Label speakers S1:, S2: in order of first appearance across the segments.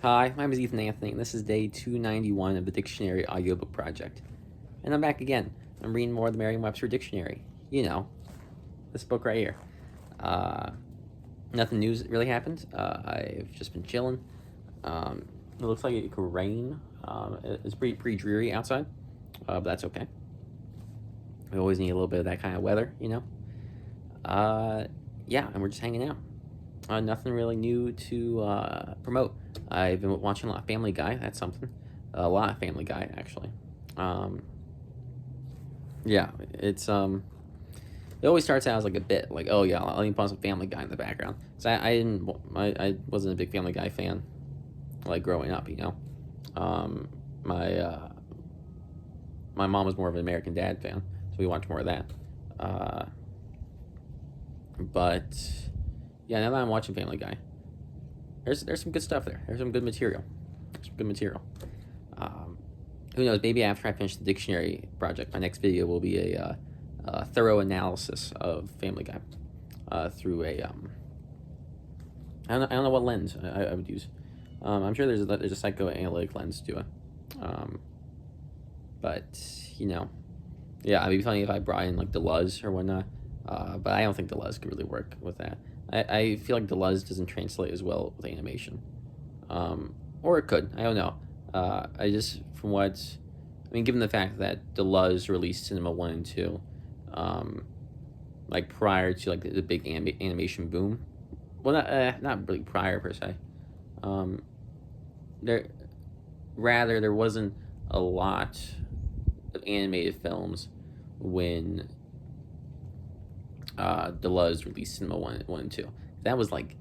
S1: Hi, my name is Ethan Anthony, and this is day 291 of the Dictionary Audiobook Project. And I'm back again. I'm reading more of the Merriam-Webster Dictionary. You know, this book right here. Uh, Nothing new really happened. I've just been chilling. It looks like it could rain. It's pretty dreary outside, but that's okay. We always need a little bit of that kind of weather, you know? Yeah, and we're just hanging out. Nothing really new to promote. I've been watching a lot of Family Guy. That's something. A lot of Family Guy, actually. Um, yeah, it always starts out as like a bit, like, oh yeah, I'll even put some Family Guy in the background. So I wasn't a big Family Guy fan, like growing up, you know. Um, my my mom was more of an American Dad fan, so we watched more of that. Uh, but yeah, now that I'm watching Family Guy, there's some good stuff there. There's some good material. Some good material. Um, who knows? Maybe after I finish the dictionary project, my next video will be a thorough analysis of Family Guy through a I don't know what lens I would use. I'm sure there's a psychoanalytic lens to it. Um, but you know, yeah, it'd be funny if I brought in like Deleuze or whatnot. But I don't think Deleuze could really work with that. I feel like Deleuze doesn't translate as well with animation. Or it could. I don't know. I just, from what, I mean, given the fact that Deleuze released Cinema 1 and 2, like prior to like the big animation boom. Well, not really prior per se. Um, there, rather, there wasn't a lot of animated films when Deleuze released Cinema 1 and 2. That was like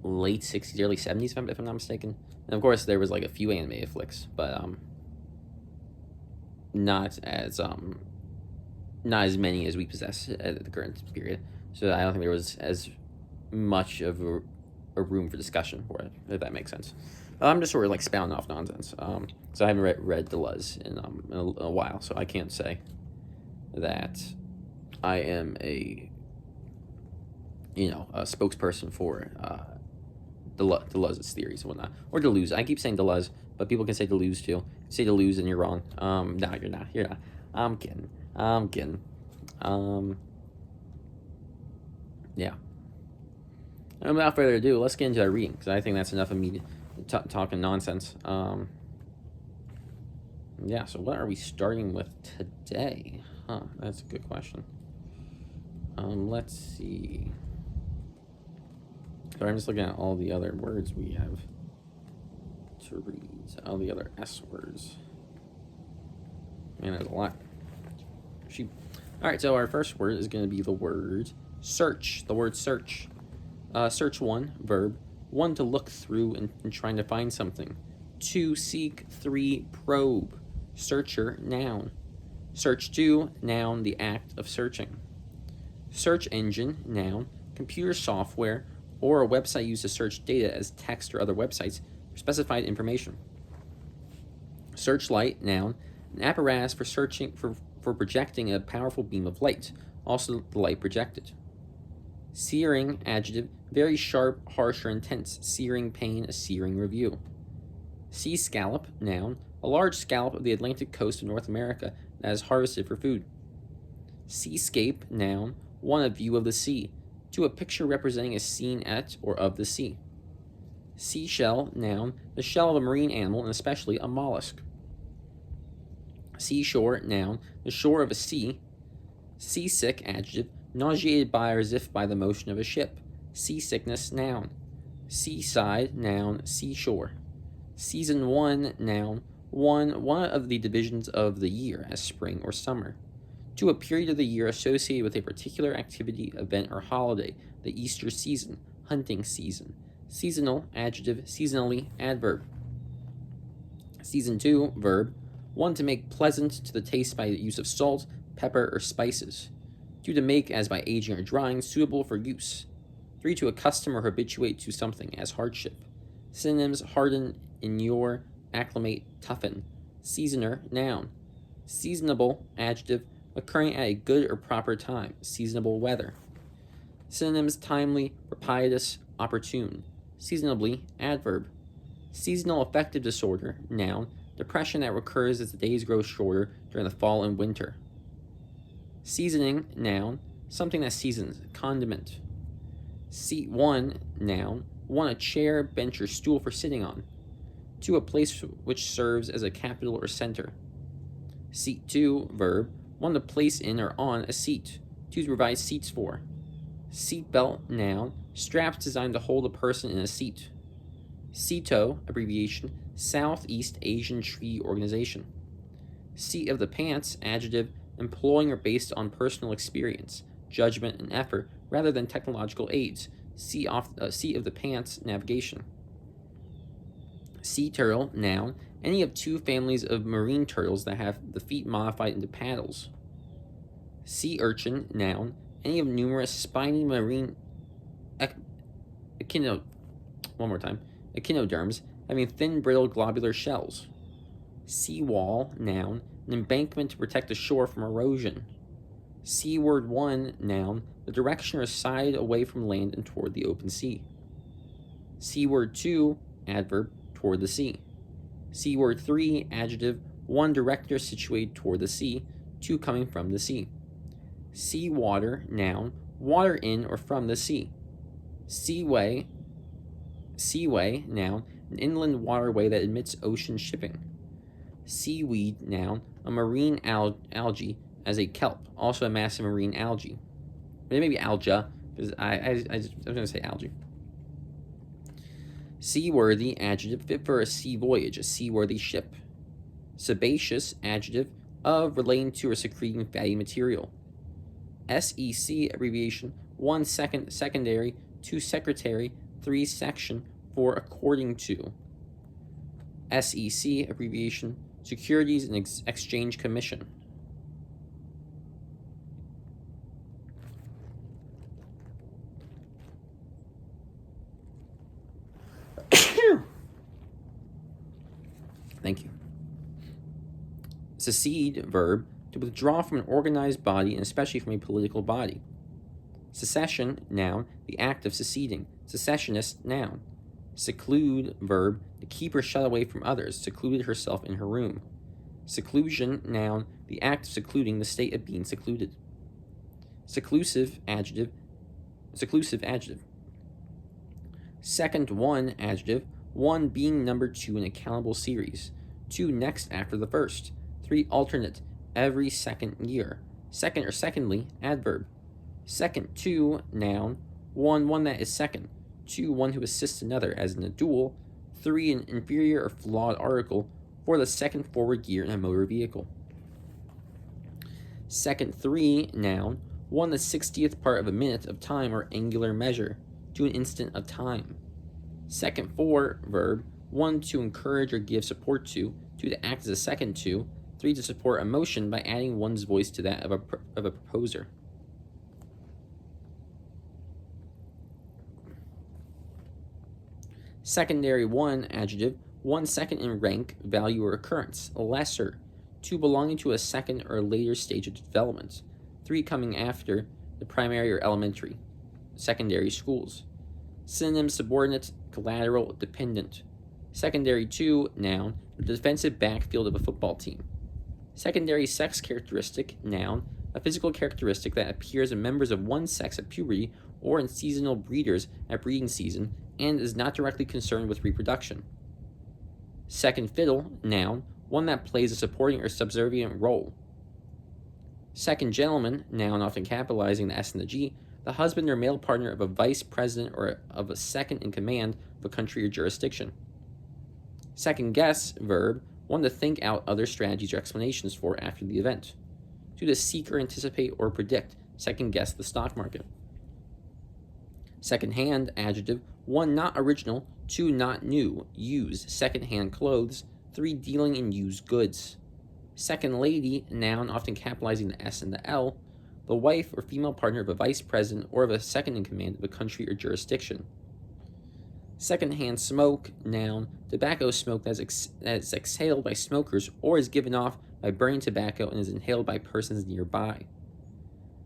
S1: late 60s, early 70s, if I'm not mistaken. And of course, there was like a few animated flicks, but not as not as many as we possess at the current period. So I don't think there was as much of a room for discussion for it, if that makes sense. I'm just sort of like spouting off nonsense. So I haven't read Deleuze in a while, so I can't say that I am a a spokesperson for Deleuze's theories and whatnot, or Deleuze. I keep saying Deleuze, but people can say Deleuze too. Say Deleuze and you're wrong. No, you're not. You're not. I'm kidding. I'm kidding. Yeah. And without further ado, let's get into our reading, because I think that's enough of me talking nonsense. Yeah, so what are we starting with today? Huh, that's a good question. Let's see. So I'm just looking at all the other words we have to read. All the other S words. Man, there's a lot. Alright, so our first word is going to be the word search. The word search. Search 1, verb. 1, to look through and trying to find something. 2, seek. 3, probe. Searcher, noun. Search 2, noun, the act of searching. Search engine, noun, computer software, or a website used to search data as text or other websites for specified information. Searchlight, noun, an apparatus for searching for projecting a powerful beam of light, also the light projected. Searing, adjective, very sharp, harsh, or intense. Searing pain, a searing review. Sea scallop, noun, a large scallop of the Atlantic coast of North America that is harvested for food. Seascape, noun, one, a view of the sea. 2, a picture representing a scene at or of the sea. Seashell, noun, the shell of a marine animal and especially a mollusk. Seashore, noun, the shore of a sea. Seasick, adjective, nauseated by or as if by the motion of a ship. Seasickness, noun. Seaside, noun, seashore. Season 1, noun, one of the divisions of the year as spring or summer. 2, a period of the year associated with a particular activity, event, or holiday, the Easter season, hunting season. Seasonal, adjective, seasonally, adverb. Season 2, verb. 1, to make pleasant to the taste by the use of salt, pepper, or spices. 2, to make, as by aging or drying, suitable for use. 3, to accustom or habituate to something, as hardship. Synonyms: harden, inure, acclimate, toughen. Seasoner, noun. Seasonable, adjective, occurring at a good or proper time, seasonable weather. Synonyms: timely, propitious, opportune. Seasonably, adverb. Seasonal affective disorder, noun, depression that recurs as the days grow shorter during the fall and winter. Seasoning, noun, something that seasons, condiment. Seat 1, noun, 1 a chair, bench, or stool for sitting on. 2 a place which serves as a capital or center. Seat 2, verb, 1 to place in or on a seat. 2 to provide seats for. Seat belt, noun, straps designed to hold a person in a seat. SEATO, abbreviation, Southeast Asian Treaty Organization. Seat of the pants, adjective, employing or based on personal experience, judgment, and effort rather than technological aids. Seat of the pants, navigation. Sea turtle, noun, any of 2 families of marine turtles that have the feet modified into paddles. Sea urchin, noun, any of numerous spiny marine echinoderms having thin, brittle, globular shells. Seawall, noun, an embankment to protect the shore from erosion. Seaward 1, noun, the direction or side away from land and toward the open sea. Seaward 2, adverb, toward the sea. Seaward 3, adjective, 1 director situated toward the sea, 2 coming from the sea. Seawater, noun, water in or from the sea. Seaway, noun, an inland waterway that admits ocean shipping. Seaweed, noun, a marine algae as a kelp, also a mass of marine algae. But it may be alga, because I was going to say algae. Seaworthy, adjective, fit for a sea voyage, a seaworthy ship. Sebaceous, adjective, of, relating to, or secreting fatty material. SEC, abbreviation, 1 secondary, 2 secretary, 3 section, 4 according to. SEC, abbreviation, Securities and Exchange Commission. Thank you. Secede, verb, to withdraw from an organized body and especially from a political body. Secession, noun, the act of seceding. Secessionist, noun. Seclude, verb, to keep or shut away from others, secluded herself in her room. Seclusion, noun, the act of secluding, the state of being secluded. Seclusive, adjective. Second 1, adjective, 1 being number 2 in a countable series. 2 next after the first. 3 alternate, every second year. Second or secondly, adverb. Second 2, noun, 1 that is second. 2 1 who assists another, as in a duel. 3 an inferior or flawed article, for the second forward gear in a motor vehicle. Second 3, noun, 1 the 60th part of a minute of time or angular measure, to an instant of time. Second 4, verb, 1 to encourage or give support to, 2 to act as a second to, 3 to support a motion by adding one's voice to that of a proposer. Secondary 1, adjective, 1 second in rank, value, or occurrence, lesser, 2 belonging to a second or later stage of development, 3 coming after the primary or elementary, secondary schools. Synonyms: subordinate, collateral, dependent. Secondary 2, noun, the defensive backfield of a football team. Secondary sex characteristic, noun, a physical characteristic that appears in members of one sex at puberty or in seasonal breeders at breeding season and is not directly concerned with reproduction. Second fiddle, noun, one that plays a supporting or subservient role. Second gentleman, noun often capitalizing the S and the G, the husband or male partner of a vice president or of a second in command of a country or jurisdiction. Second guess, verb, one to think out other strategies or explanations for after the event. 2 to seek or anticipate or predict, second guess the stock market. Second hand, adjective, 1 not original, 2 not new, used, second hand clothes, 3 dealing in used goods. Second lady, noun often capitalizing the S and the L, the wife or female partner of a vice president or of a second in command of a country or jurisdiction. Second-hand smoke, noun, tobacco smoke that is exhaled by smokers or is given off by burning tobacco and is inhaled by persons nearby.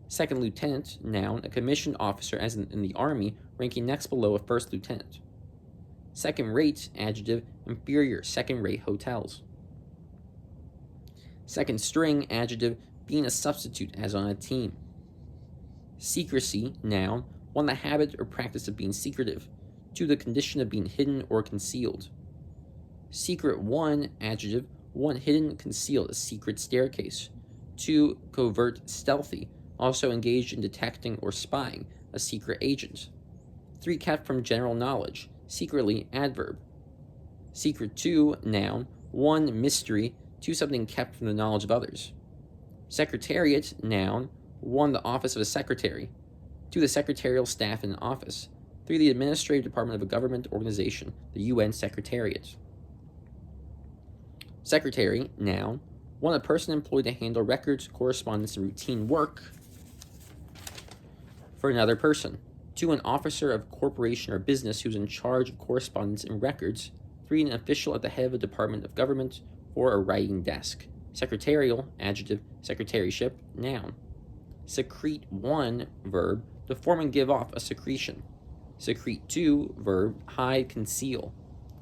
S1: Second lieutenant, noun, a commissioned officer as in the Army, ranking next below a first lieutenant. Second-rate, adjective, inferior, second-rate hotels. Second-string, adjective, being a substitute, as on a team. Secrecy, noun, one the habit or practice of being secretive, 2 the condition of being hidden or concealed. Secret one, adjective, one hidden, concealed, a secret staircase. 2 covert, stealthy, also engaged in detecting or spying, a secret agent. 3 kept from general knowledge, secretly, adverb. Secret 2, noun, 1 mystery, 2 something kept from the knowledge of others. Secretariat, noun, 1 the office of a secretary, 2 the secretarial staff in an office, 3 the administrative department of a government organization, the UN Secretariat. Secretary, noun, 1 a person employed to handle records, correspondence, and routine work for another person. 2 an officer of a corporation or business who's in charge of correspondence and records. 3 an official at the head of a department of government or a writing desk. Secretarial, adjective, secretaryship, noun. Secrete 1, verb, to form and give off a secretion. Secrete 2, verb, hide, conceal.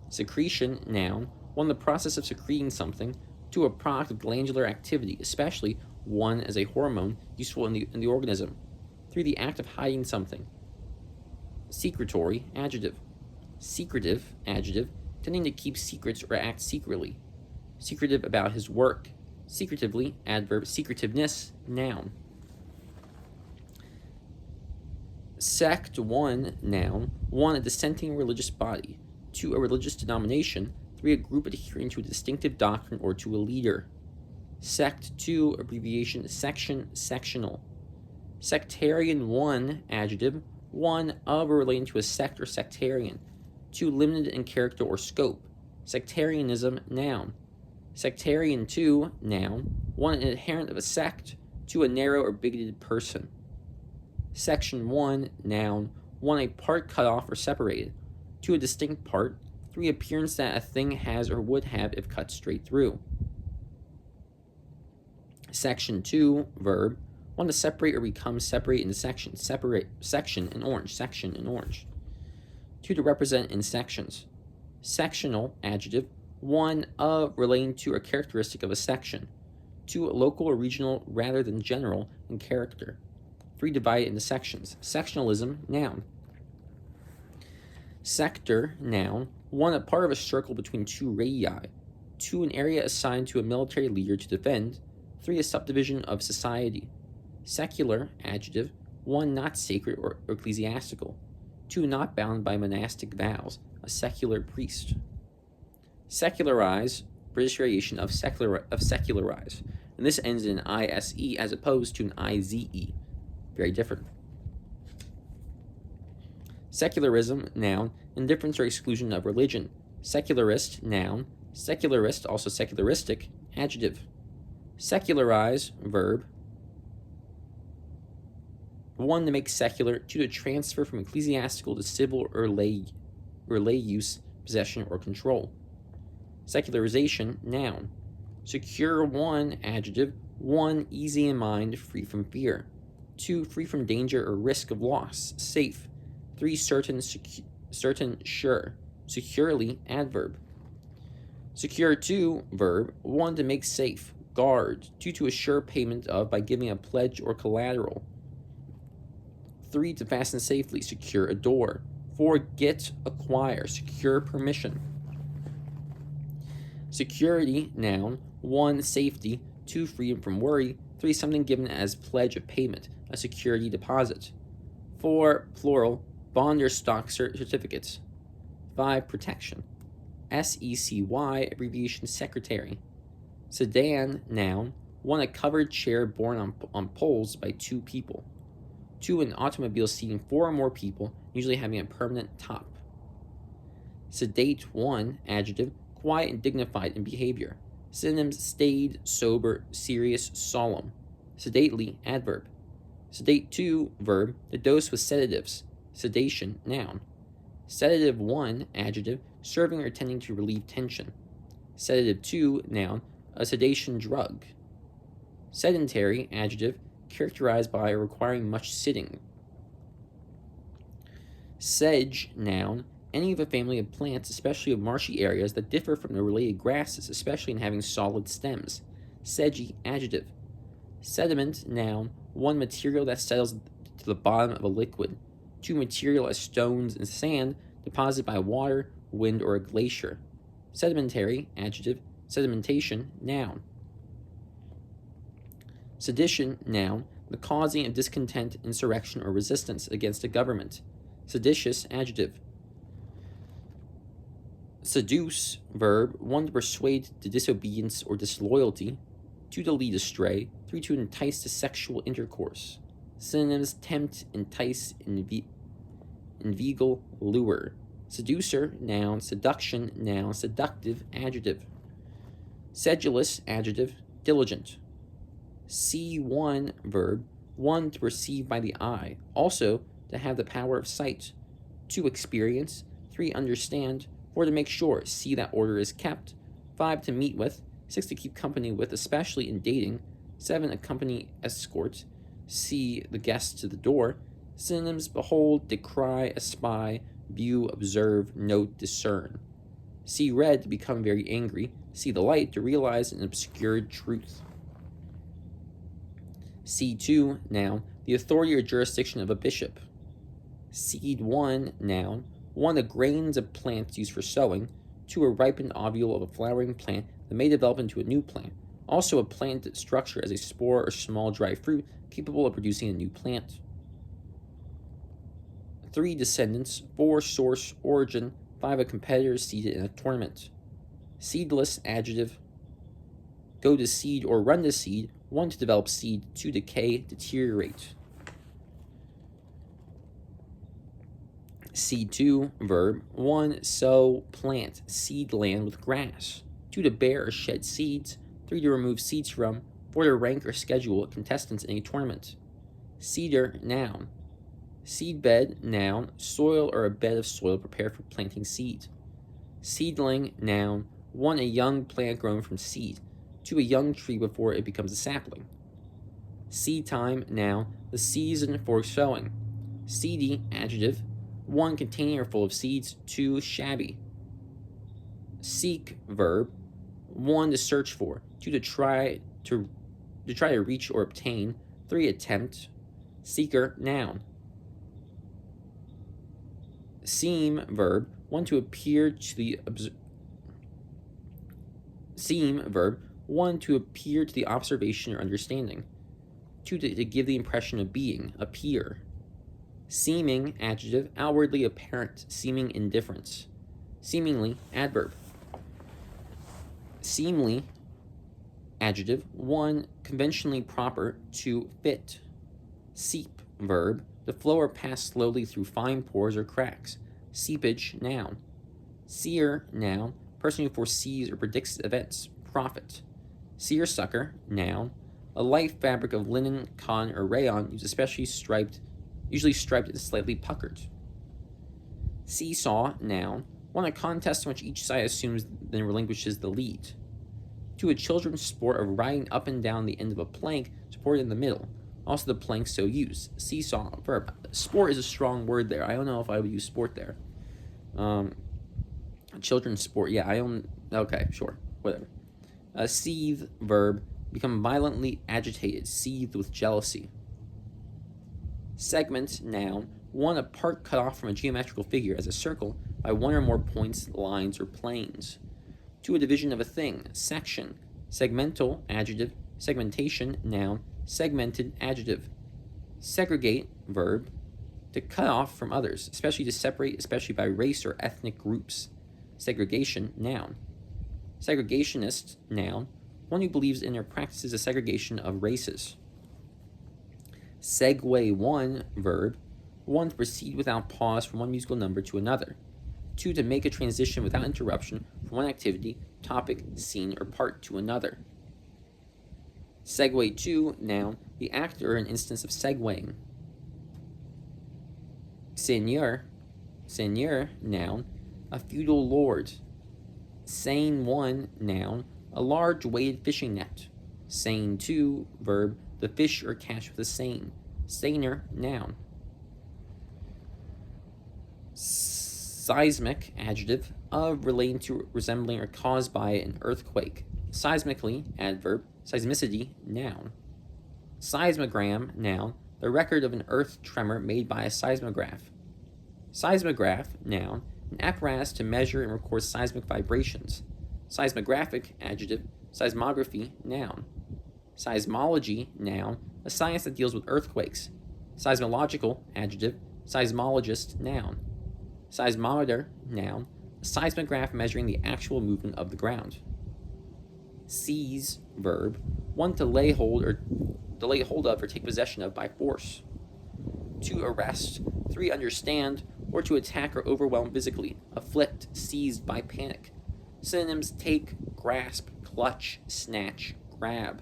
S1: Secretion, noun, 1 the process of secreting something, 2 a product of glandular activity, especially 1 as a hormone useful in the organism. 3 the act of hiding something. Secretory, adjective. Secretive, adjective, tending to keep secrets or act secretly. Secretive about his work. Secretively, adverb. Secretiveness, noun. Sect 1, noun, 1 a dissenting religious body, 2 a religious denomination, 3 a group adhering to a distinctive doctrine or to a leader. Sect 2, abbreviation, section, sectional. Sectarian 1, adjective, 1 of or relating to a sect or sectarian, 2 limited in character or scope. Sectarianism, noun. Sectarian 2, noun, 1 an adherent of a sect, 2 a narrow or bigoted person. Section 1, noun, 1 a part cut off or separated, 2 a distinct part, 3 appearance that a thing has or would have if cut straight through. Section 2, verb, 1 to separate or become separate into sections, separate, section in orange, 2 to represent in sections. Sectional, adjective, 1 of relating to or characteristic of a section, 2 local or regional rather than general in character. 3 divided into sections. Sectionalism, noun. Sector, noun, 1 a part of a circle between 2 radii, 2 an area assigned to a military leader to defend, 3 a subdivision of society. Secular, adjective, 1 not sacred or ecclesiastical, 2 not bound by monastic vows, a secular priest. Secularize, British variation of secularize, and this ends in ISE as opposed to an IZE. Very different. Secularism, noun, indifference or exclusion of religion. Secularist, noun. Secularist, also secularistic, adjective. Secularize, verb, 1 to make secular, 2 to transfer from ecclesiastical to civil or lay use, possession, or control. Secularization, noun. Secure 1, adjective, 1 easy in mind, free from fear. 2 free from danger or risk of loss, safe. 3 certain, sure. Securely, adverb. Secure 2, verb, 1 to make safe, guard. 2 to assure payment of by giving a pledge or collateral. 3 to fasten safely, secure a door. 4 get, acquire, secure permission. Security, noun, 1 safety, 2 freedom from worry, 3 something given as pledge of payment, a security deposit. 4 plural, bond or stock certificates. 5 protection. SECY, abbreviation secretary. Sedan, noun, 1 a covered chair borne on poles by 2 people. 2 an automobile seating 4 or more people, usually having a permanent top. Sedate 1, adjective, quiet and dignified in behavior. Synonyms: staid, sober, serious, solemn. Sedately, adverb. Sedate 2, verb, to dose with sedatives. Sedation, noun. Sedative 1, adjective, serving or tending to relieve tension. Sedative 2, noun, a sedation drug. Sedentary, adjective, characterized by requiring much sitting. Sedge, noun, any of a family of plants, especially of marshy areas, that differ from the related grasses, especially in having solid stems. Sedgy, adjective. Sediment, noun, one material that settles to the bottom of a liquid. Two, material as stones and sand deposited by water, wind, or a glacier. Sedimentary, adjective. Sedimentation, noun. Sedition, noun, the causing of discontent, insurrection, or resistance against a government. Seditious, adjective. Seduce, verb, one to persuade to disobedience or disloyalty, two to lead astray, three to entice to sexual intercourse. Synonyms: tempt, entice, inveigle, lure. Seducer, noun, seduction, noun, seductive, adjective. Sedulous, adjective, diligent. See one, verb, one to perceive by the eye, also to have the power of sight. Two, experience, three, understand, four, to make sure, see that order is kept, five, to meet with, six, to keep company with, especially in dating, seven, accompany, escort, see the guest to the door. Synonyms: behold, decry, espy, view, observe, note, discern. See red, to become very angry, see the light, to realize an obscured truth. C2, noun, the authority or jurisdiction of a bishop. Seed 1, noun, one, the grains of plants used for sowing. Two, a ripened ovule of a flowering plant that may develop into a new plant. Also, a plant structure as a spore or small dry fruit capable of producing a new plant. 3, descendants. 4, source, origin. 5, a competitor seeded in a tournament. Seedless, adjective. Go to seed or run to seed. 1, to develop seed. 2, decay, deteriorate. C2, verb. 1, sow, plant, seed land with grass. 2, to bear or shed seeds. 3, to remove seeds from. 4, to rank or schedule contestants in a tournament. Cedar, noun. Seedbed, noun, soil or a bed of soil prepared for planting seed. Seedling, noun, 1, a young plant grown from seed. 2, a young tree before it becomes a sapling. Seed time, noun, the season for sowing. Seedy, adjective, 1, containing or full of seeds. 2, shabby. Seek, verb, 1, to search for. 2, to try to reach or obtain. 3, attempt. Seeker, noun. Seem, verb, 1, to appear to the observation or understanding. 2, to give the impression of being, appear. Seeming, adjective, outwardly apparent, seeming indifference. Seemingly, adverb. Seemly, adjective, 1, conventionally proper. 2, fit. Seep, verb, to flow or pass slowly through fine pores or cracks. Seepage, noun. Seer, noun, person who foresees or predicts events. Prophet. Seersucker, noun, a light fabric of linen, cotton, or rayon usually striped and slightly puckered. Seesaw, noun, one, a contest in which each side assumes then relinquishes the lead. 2, a children's sport of riding up and down the end of a plank supported in the middle. Also, the plank so used. Seesaw, verb. Sport is a strong word there. I don't know if I would use sport there. Children's sport. Yeah, okay, sure. Whatever. Seethe, verb. Become violently agitated. Seethed with jealousy. Segment, noun. 1, a part cut off from a geometrical figure as a circle by 1 or more points, lines, or planes. 2, a division of a thing. Section. Segmental, adjective. Segmentation, noun. Segmented, adjective. Segregate, verb, to cut off from others, especially to separate, especially by race or ethnic groups. Segregation, noun. Segregationist, noun, one who believes in or practices a segregation of races. Segue 1, verb, 1, to proceed without pause from one musical number to another. 2, to make a transition without interruption from one activity, topic, scene, or part to another. Segue 2, noun, the act or an instance of segueing. Seigneur, noun, a feudal lord. Seine 1, noun, a large weighted fishing net. Seine 2, verb, the fish or catch with a seine. Seiner, noun. Seismic, adjective, of, relating to, resembling, or caused by an earthquake. Seismically, adverb. Seismicity, noun. Seismogram, noun, the record of an earth tremor made by a seismograph. Seismograph, noun, an apparatus to measure and record seismic vibrations. Seismographic, adjective. Seismography, noun. Seismology, noun, a science that deals with earthquakes. Seismological, adjective. Seismologist, noun. Seismometer, noun, a seismograph measuring the actual movement of the ground. Seize, verb, one to lay hold of or take possession of by force. To arrest, 3, understand, or to attack or overwhelm physically, afflict, seized by panic. Synonyms: take, grasp, clutch, snatch, grab.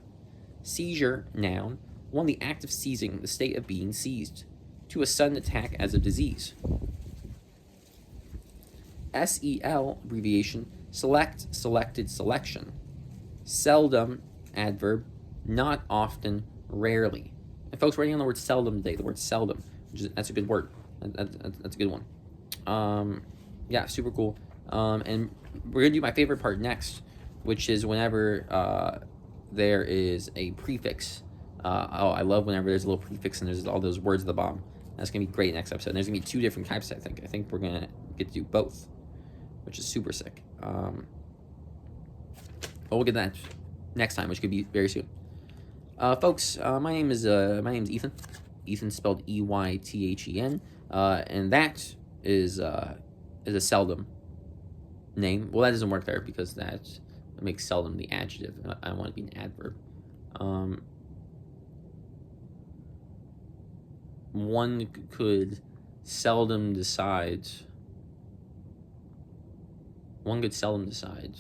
S1: Seizure, noun, 1, the act of seizing, the state of being seized. To a sudden attack as a disease. SEL, abbreviation, select, selected, selection. Seldom, adverb, not often, rarely. And folks, writing on the word seldom today, the word seldom, that's a good word. That's a good one. Yeah, super cool. And we're going to do my favorite part next, which is whenever there is a prefix. I love whenever there's a little prefix and there's all those words at the bottom. That's going to be great next episode. And there's going to be 2 different types, I think. I think we're going to get to do both, which is super sick. But we'll get that next time, which could be very soon. Folks, my name's Ethan. Ethan spelled Eythen. And that is a seldom name. Well, that doesn't work there because that makes seldom the adjective. I want it to be an adverb. One could seldom decide. One could seldom decide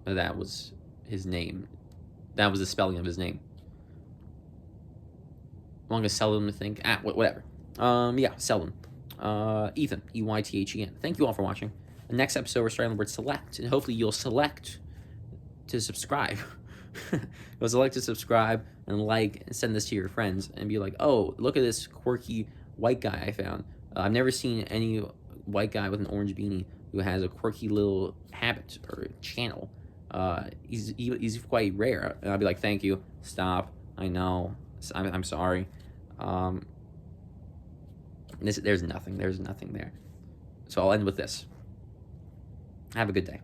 S1: that was his name. That was the spelling of his name. One could seldom think. Whatever. Yeah, seldom. Ethan, Eythen. Thank you all for watching. The next episode, we're starting on the word select, and hopefully you'll select to subscribe. You'll select to subscribe and like and send this to your friends and be like, oh, look at this quirky white guy I found. I've never seen any white guy with an orange beanie who has a quirky little habit or channel. He's quite rare. And I'll be like, thank you. Stop. I know. I'm sorry. There's nothing there. So I'll end with this. Have a good day.